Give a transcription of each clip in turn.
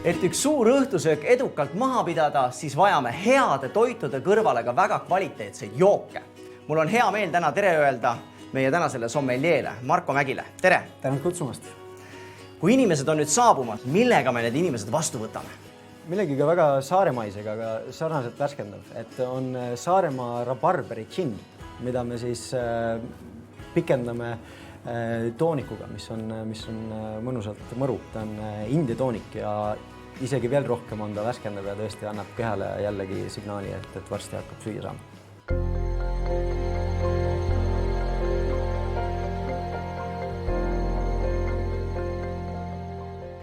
Et üks suur õhtusöök edukalt maha pidada, siis vajame heade toitude kõrvale ka väga kvaliteetseid jooke. Mul on hea meel täna tere öelda meie tänasele sommeljeele, Marko Mägile. Tere! Tänud kutsumast! Kui inimesed on nüüd saabumas, millega me need inimesed vastu võtame? Millegiga väga saaremaisega, aga sarnaselt värskendav. Et on Saaremaa rabarberi gin, mida me siis pikendame toonikuga, mis on mõnusalt mõru. Ta on India toonik ja isegi veel rohkem on ta värskendav ja tõesti annab kehale jällegi signaali, et varsti hakkab süüa saama.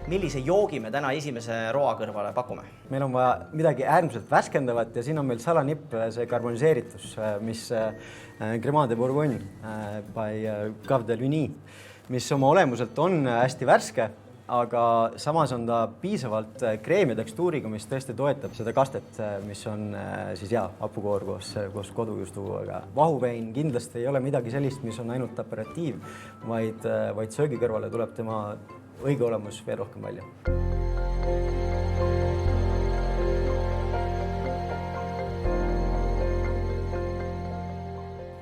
Millise joogi me täna esimese roa kõrvale pakume? Meil on vaja midagi äärmiselt värskendavat ja siin on meil salanipp, see karboniseeritus, mis Cremant de Bourgogne by Cave de Lugny, mis oma olemuselt on hästi värske, aga samas on ta piisavalt kreemi tekstuuriga, mis tõesti toetab seda kastet, mis on siis hapukoor koos kodujuustuga. Vahuvein kindlasti ei ole midagi sellist, mis on ainult aperatiiv, vaid söögi kõrvale tuleb tema õige olemus veel rohkem välja.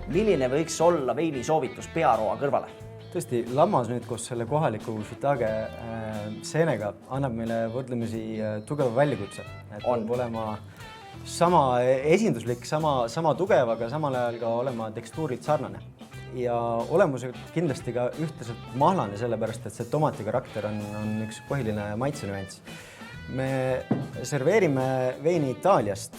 Milline võiks olla veini soovitus pearoa kõrvale? Tõesti, lammas nüüd koos selle kohaliku shiitage seenega annab meile võrdlemisi tugeva väljakutse. Et on olema sama esinduslik, sama tugev, aga samal ajal ka olema tekstuurilt sarnane. Ja olemusega kindlasti ka ühtlaselt mahlane, sellepärast et see tomati karakter on üks põhiline maitsenüanss. Me serveerime veini Itaaliast,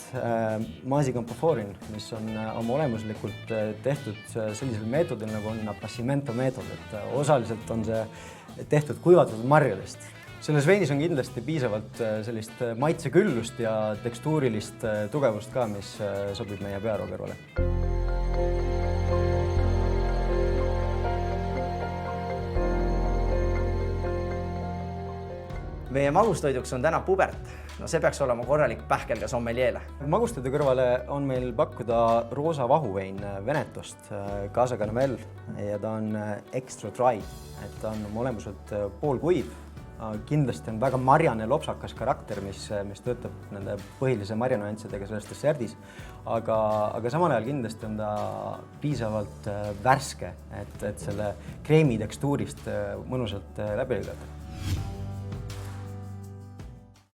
Masi Campoforin, mis on oma olemuslikult tehtud sellisel meetodil, nagu on appassimento meetod, et osaliselt on see tehtud kuivatatud marjadest. Selles veinis on kindlasti piisavalt sellist maitseküllust ja tekstuurilist tugevust ka, mis sobib meie pearoo kõrvale. Meie magustoiduks on täna pubert. No see peaks olema korralik pähkel ka sommeljeele. Magustoidu kõrvale on meil pakkuda roosa vahuvein Venetost, Casa Caramel, ja ta on extra dry, et ta on olemuselt poolkuiv. Kindlasti on väga marjane lopsakas karakter, mis töötab nende põhilise marjanüanssidega selles desserdis, aga samal ajal kindlasti on ta piisavalt värske, et selle kreemi tekstuurist mõnusalt läbi lõigata.